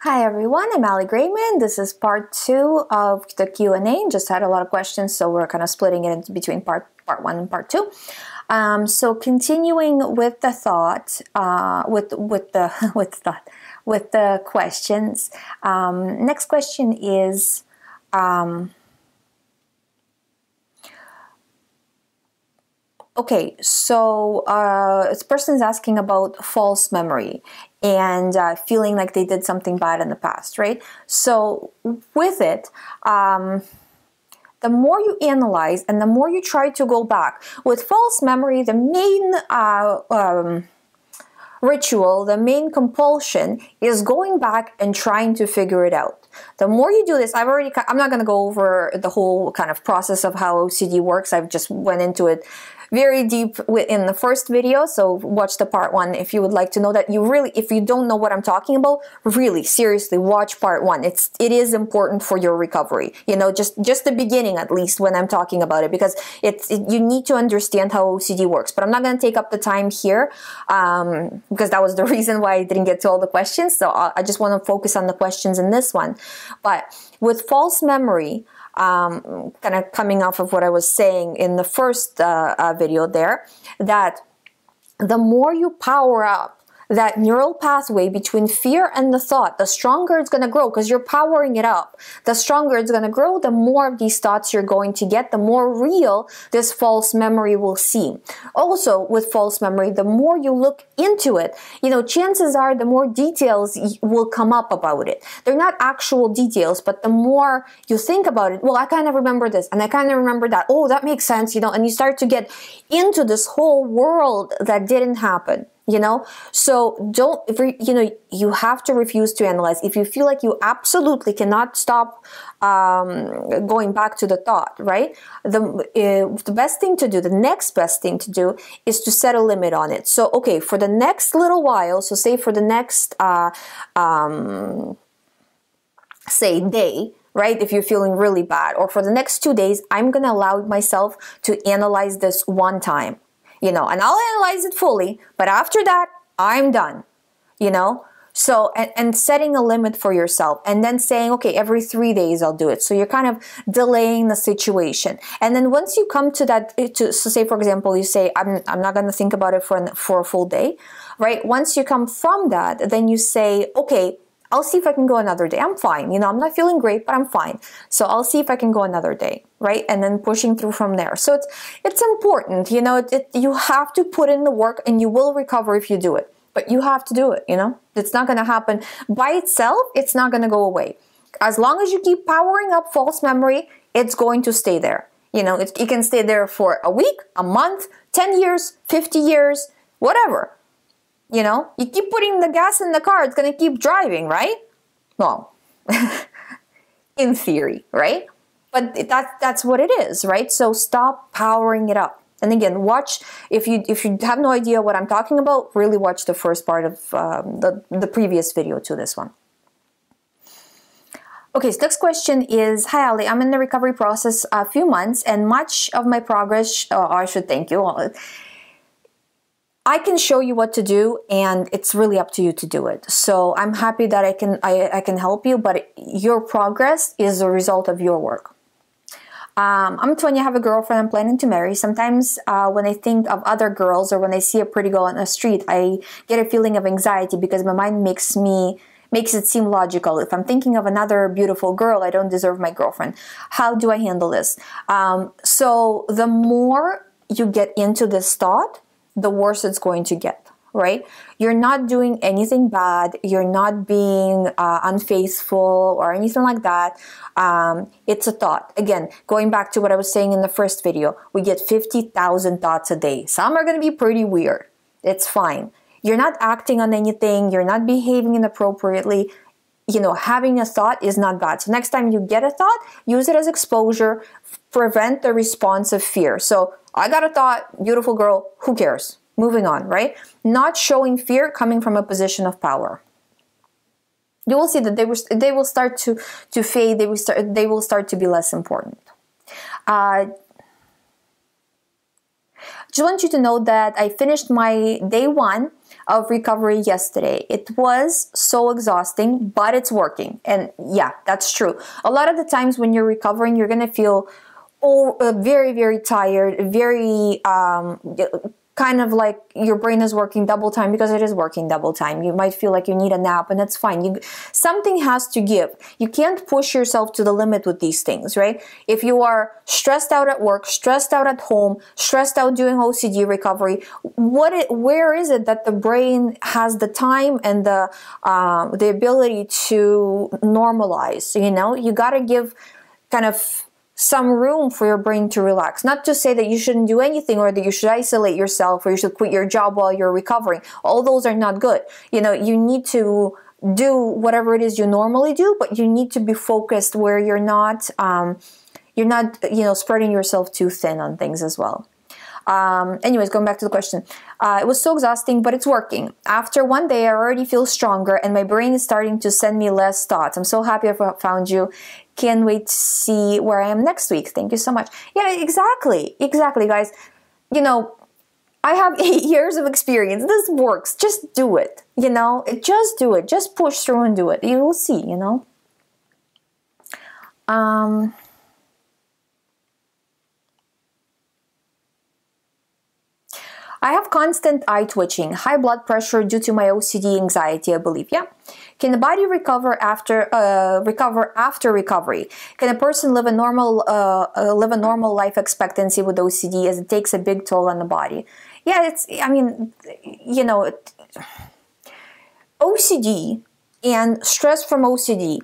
Hi everyone, I'm GREYMOND. This is part 2 of the Q&A. Just had a lot of questions, so we're kind of splitting it into between part 1 and part 2. So continuing with the thought, with the questions. Next question is, okay, so this person is asking about false memory and feeling like they did something bad in the past, right? So with it, the more you analyze and the more you try to go back, with false memory, the main ritual, the main compulsion is going back and trying to figure it out. The more you do this, I'm not going to go over the whole kind of process of how OCD works. I've just went into it very deep in the first video, so watch the part 1 if you would like to know that. If you don't know what I'm talking about, really, seriously, watch part 1. It is important for your recovery. You know, just the beginning at least when I'm talking about it, because you need to understand how OCD works. But I'm not going to take up the time here because that was the reason why I didn't get to all the questions. So I just want to focus on the questions in this one. But with false memory, kind of coming off of what I was saying in the first video there, that the more you power up that neural pathway between fear and the thought, the stronger it's going to grow, because you're powering it up. The stronger it's going to grow, the more of these thoughts you're going to get, the more real this false memory will seem. Also, with false memory, the more you look into it, you know, chances are the more details will come up about it. They're not actual details, but the more you think about it, well, I kind of remember this and I kind of remember that. Oh, that makes sense, you know, and you start to get into this whole world that didn't happen. You know, so you have to refuse to analyze. If you feel like you absolutely cannot stop going back to the thought, right? The best thing to do, the next best thing to do is to set a limit on it. So, okay, for the next little while, so say for the next, say day, right? If you're feeling really bad, or for the next 2 days, I'm going to allow myself to analyze this one time. You know, and I'll analyze it fully, but after that, I'm done, you know? So, and setting a limit for yourself, and then saying, okay, every 3 days I'll do it. So you're kind of delaying the situation. And then once you come to that, so say, for example, you say, I'm not going to think about it for a full day, right? Once you come from that, then you say, okay, I'll see if I can go another day. I'm fine. You know, I'm not feeling great, but I'm fine. So I'll see if I can go another day, right? And then pushing through from there. So it's important, you know, you have to put in the work, and you will recover if you do it. But you have to do it, you know? It's not going to happen by itself. It's not going to go away. As long as you keep powering up false memory, it's going to stay there. You know, it can stay there for a week, a month, 10 years, 50 years, whatever. You know, you keep putting the gas in the car, it's going to keep driving, right? Well, in theory, right? But that's what it is, right? So stop powering it up. And again, watch, if you have no idea what I'm talking about, really watch the first part of the previous video to this one. Okay, so next question is, hi Ali, I'm in the recovery process a few months, and much of my progress, I should thank you. I can show you what to do, and it's really up to you to do it. So I'm happy that I can help you, but your progress is a result of your work. I'm 20, I have a girlfriend I'm planning to marry. Sometimes when I think of other girls, or when I see a pretty girl on the street, I get a feeling of anxiety because my mind makes it seem logical. If I'm thinking of another beautiful girl, I don't deserve my girlfriend. How do I handle this? So the more you get into this thought, the worse it's going to get, right? You're not doing anything bad. You're not being unfaithful or anything like that. It's a thought. Again, going back to what I was saying in the first video, we get 50,000 thoughts a day. Some are going to be pretty weird. It's fine. You're not acting on anything. You're not behaving inappropriately. You know, having a thought is not bad. So next time you get a thought, use it as exposure. Prevent the response of fear. So I got a thought, beautiful girl, who cares? Moving on, right? Not showing fear coming from a position of power. You will see that they will start to fade. They will start to be less important. Just want you to know that I finished my day 1 of recovery yesterday. It was so exhausting, but it's working. And yeah, that's true. A lot of the times when you're recovering, you're going to feel very, very tired, very kind of like your brain is working double time, because it is working double time. You might feel like you need a nap, and that's fine. Something has to give. You can't push yourself to the limit with these things, right? If you are stressed out at work, stressed out at home, stressed out doing OCD recovery, where is it that the brain has the time and the ability to normalize? You know, you got to give kind of some room for your brain to relax. Not to say that you shouldn't do anything, or that you should isolate yourself, or you should quit your job while you're recovering. All those are not good. You know, you need to do whatever it is you normally do, but you need to be focused where you're not, you know, spreading yourself too thin on things as well. Anyways, going back to the question, it was so exhausting, but it's working. After one day, I already feel stronger, and my brain is starting to send me less thoughts. I'm so happy I found you. Can't wait to see where I am next week. Thank you so much. Yeah, exactly, guys. You know, I have 8 years of experience. This works. Just do it. You know, just do it. Just push through and do it. You will see. You know. I have constant eye twitching, high blood pressure due to my OCD anxiety, I believe. Yeah. Can the body recover after recovery? Can a person live a normal life expectancy with OCD, as it takes a big toll on the body? Yeah, I mean, you know, OCD and stress from OCD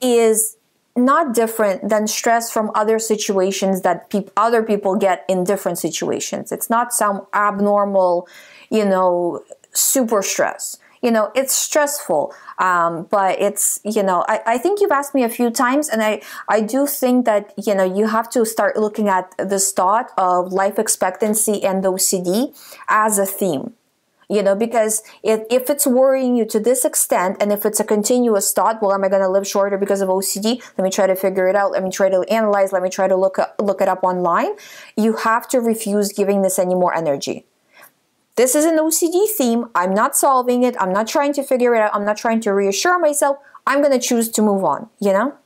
is not different than stress from other situations that other people get in different situations. It's not some abnormal, you know, super stress. You know, it's stressful, but it's, you know, I think you've asked me a few times, and I do think that, you know, you have to start looking at this thought of life expectancy and OCD as a theme. You know, because if it's worrying you to this extent, and if it's a continuous thought, well, am I going to live shorter because of OCD? Let me try to figure it out. Let me try to analyze. Let me try to look it up online. You have to refuse giving this any more energy. This is an OCD theme. I'm not solving it. I'm not trying to figure it out. I'm not trying to reassure myself. I'm going to choose to move on, you know?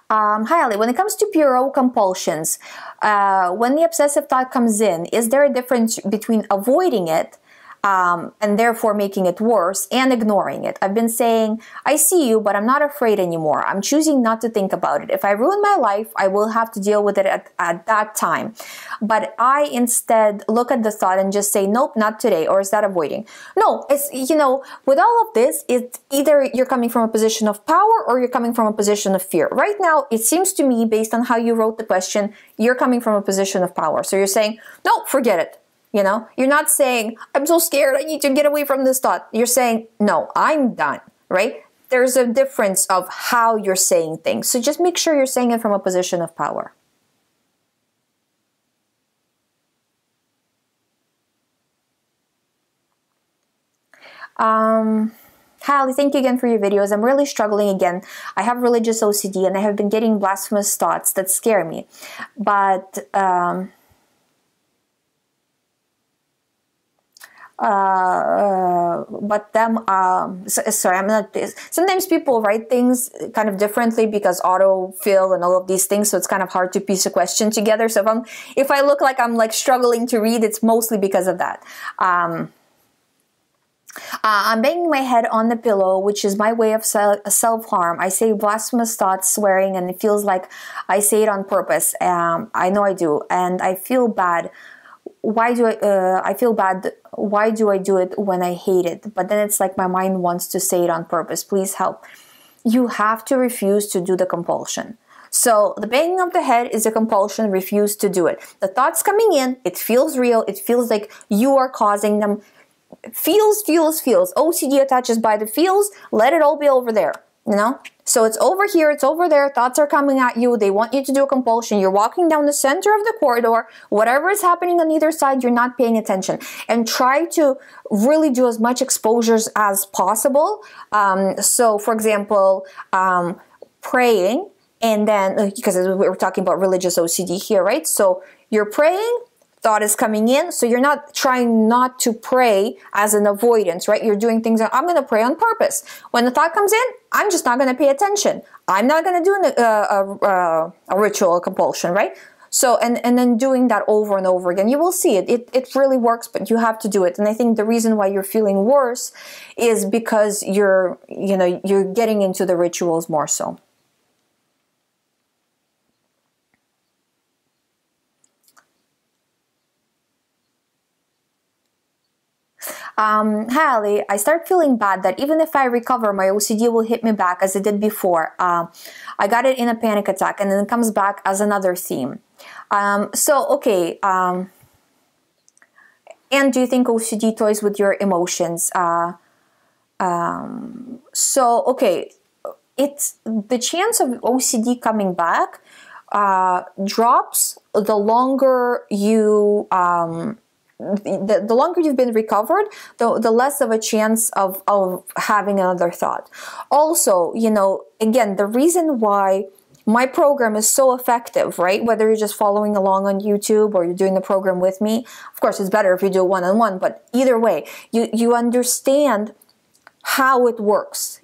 Hi, Ali. When it comes to PRO compulsions, when the obsessive thought comes in, is there a difference between avoiding it and therefore making it worse, and ignoring it? I've been saying, I see you, but I'm not afraid anymore. I'm choosing not to think about it. If I ruin my life, I will have to deal with it at that time. But I instead look at the thought and just say, nope, not today. Or is that avoiding? No, it's, you know, with all of this, it's either you're coming from a position of power or you're coming from a position of fear. Right now, it seems to me, based on how you wrote the question, you're coming from a position of power. So you're saying, no, forget it. You know, you're not saying, I'm so scared, I need to get away from this thought. You're saying, no, I'm done, right? There's a difference of how you're saying things. So just make sure you're saying it from a position of power. Hallie, thank you again for your videos. I'm really struggling again. I have religious OCD, and I have been getting blasphemous thoughts that scare me. But sorry, I'm not, sometimes people write things kind of differently because autofill and all of these things, so it's kind of hard to piece a question together. So if I look like I'm like struggling to read, it's mostly because of that. I'm banging my head on the pillow, which is my way of self-harm. I say blasphemous thoughts, swearing, and it feels like I say it on purpose. I know I do, and I feel bad. Why do I feel bad? Why do I do it when I hate it? But then it's like my mind wants to say it on purpose. Please help. You have to refuse to do the compulsion. So the banging of the head is a compulsion. Refuse to do it. The thoughts coming in, it feels real. It feels like you are causing them. Feels. OCD attaches by the feels. Let it all be over there, you know? So it's over here, it's over there, thoughts are coming at you, they want you to do a compulsion, you're walking down the center of the corridor, whatever is happening on either side, you're not paying attention. And try to really do as much exposures as possible. So for example, praying, and then, because we're talking about religious OCD here, right? So you're praying, thought is coming in, so you're not trying not to pray as an avoidance, right? You're doing things, I'm going to pray on purpose. When the thought comes in, I'm just not going to pay attention. I'm not going to do a ritual compulsion, right? So, and then doing that over and over again, you will see it. It really works, but you have to do it. And I think the reason why you're feeling worse is because you're getting into the rituals more so. Hi Ali, I start feeling bad that even if I recover, my OCD will hit me back as it did before. I got it in a panic attack and then it comes back as another theme. Okay. And do you think OCD toys with your emotions? Okay. It's the chance of OCD coming back drops the longer you the longer you've been recovered, the less of a chance of having another thought. Also, again, the reason why my program is so effective, right? Whether you're just following along on YouTube or you're doing the program with me, of course, it's better if you do it one-on-one, but either way, you understand how it works,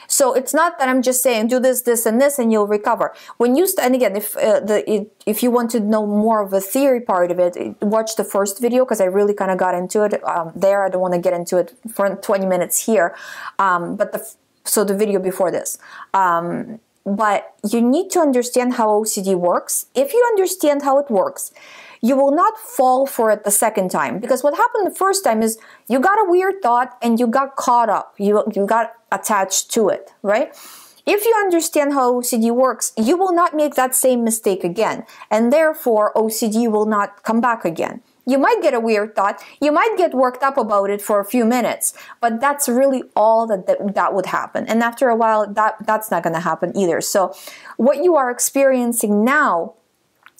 So it's not that I'm just saying do this, this, and this, and you'll recover. When you and again, if you want to know more of the theory part of it, watch the first video because I really kind of got into it there. I don't want to get into it for 20 minutes here, but the video before this. But you need to understand how OCD works. If you understand how it works, you will not fall for it the second time. Because what happened the first time is you got a weird thought and you got caught up. You got attached to it, right? If you understand how OCD works, you will not make that same mistake again. And therefore, OCD will not come back again. You might get a weird thought. You might get worked up about it for a few minutes. But that's really all that would happen. And after a while, that's not going to happen either. So what you are experiencing now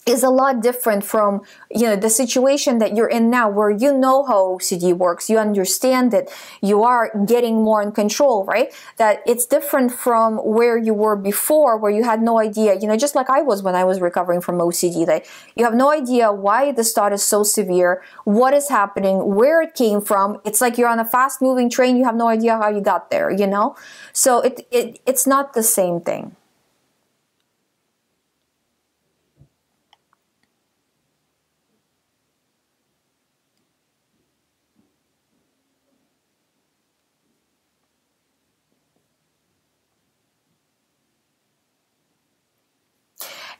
is a lot different from, the situation that you're in now where you know how OCD works, you understand it, you are getting more in control, right? That it's different from where you were before where you had no idea, just like I was when I was recovering from OCD, that you have no idea why this thought is so severe, what is happening, where it came from. It's like you're on a fast moving train, you have no idea how you got there, So it's not the same thing.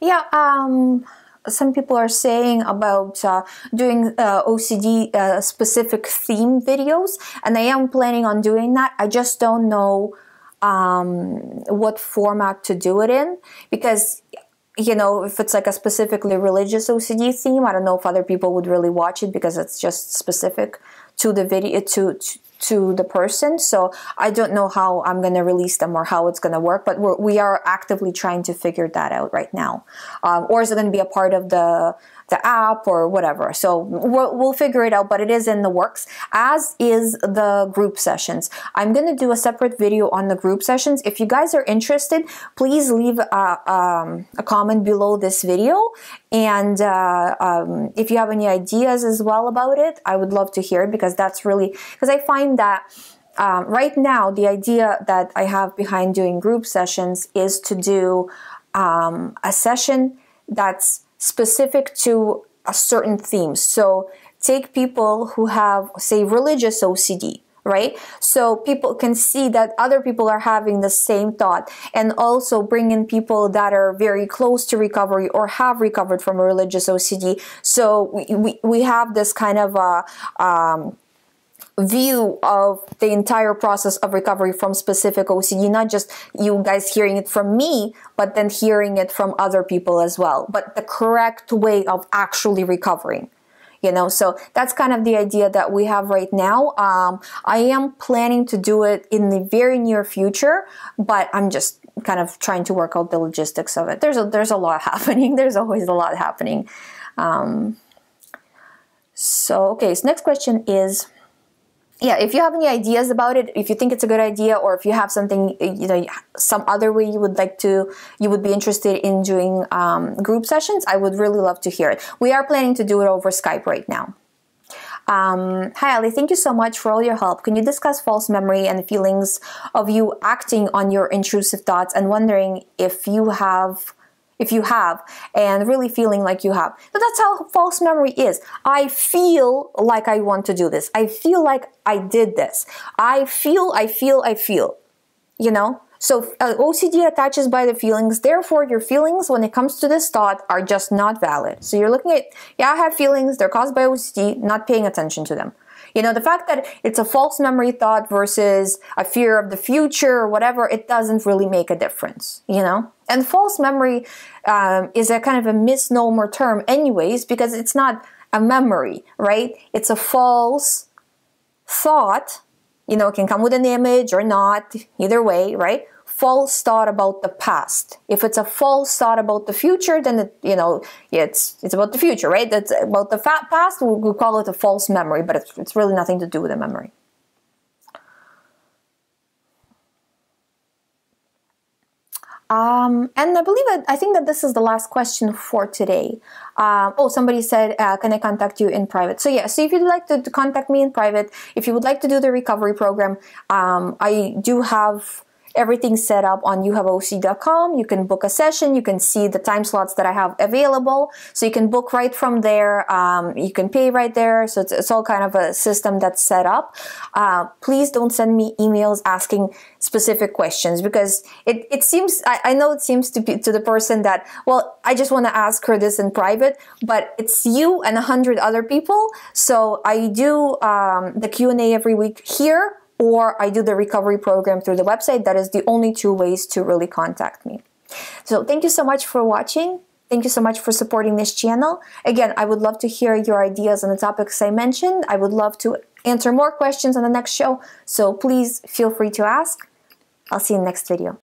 Yeah, some people are saying about doing OCD specific theme videos, and I am planning on doing that. I just don't know what format to do it in, because if it's like a specifically religious OCD theme, I don't know if other people would really watch it because it's just specific to the video, to the person. So I don't know how I'm going to release them or how it's going to work, but we are actively trying to figure that out right now. Or is it going to be a part of the app or whatever? So we'll figure it out, but it is in the works, as is the group sessions. I'm going to do a separate video on the group sessions. If you guys are interested, please leave a comment below this video. And if you have any ideas as well about it, I would love to hear it, because that's really, because I find that right now, the idea that I have behind doing group sessions is to do a session that's specific to a certain theme. So take people who have, say, religious OCD, right? So people can see that other people are having the same thought, and also bring in people that are very close to recovery or have recovered from a religious OCD. So we have this kind of view of the entire process of recovery from specific OCD, not just you guys hearing it from me, but then hearing it from other people as well, but the correct way of actually recovering. So that's kind of the idea that we have right now. I am planning to do it in the very near future, but I'm just kind of trying to work out the logistics of it. There's a lot happening. There's always a lot happening. So next question is, yeah, if you have any ideas about it, if you think it's a good idea, or if you have something, some other way you would be interested in doing group sessions, I would really love to hear it. We are planning to do it over Skype right now. Hi Ali, thank you so much for all your help. Can you discuss false memory and the feelings of you acting on your intrusive thoughts and wondering if you have and really feeling like you have? But that's how false memory is. I feel like I want to do this. I feel like I did this. I feel. So OCD attaches by the feelings. Therefore, your feelings when it comes to this thought are just not valid. So you're looking at, yeah, I have feelings. They're caused by OCD, not paying attention to them. The fact that it's a false memory thought versus a fear of the future or whatever, it doesn't really make a difference, And false memory is a kind of a misnomer term anyways, because it's not a memory, right? It's a false thought. It can come with an image or not, either way, right? False thought about the past. If it's a false thought about the future, then it's about the future, right? That's about the past. We call it a false memory, but it's really nothing to do with a memory. And I think that this is the last question for today. Somebody said, can I contact you in private? So yeah, so if you'd like to contact me in private, if you would like to do the recovery program, I do have everything set up on youhaveocd.com. You can book a session. You can see the time slots that I have available. So you can book right from there. You can pay right there. So it's all kind of a system that's set up. Please don't send me emails asking specific questions, because it seems, I know it seems to the person that, well, I just want to ask her this in private, but it's you and 100 other people. So I do the Q&A every week here, or I do the recovery program through the website. That is the only two ways to really contact me. So thank you so much for watching. Thank you so much for supporting this channel. Again, I would love to hear your ideas on the topics I mentioned. I would love to answer more questions on the next show. So please feel free to ask. I'll see you in the next video.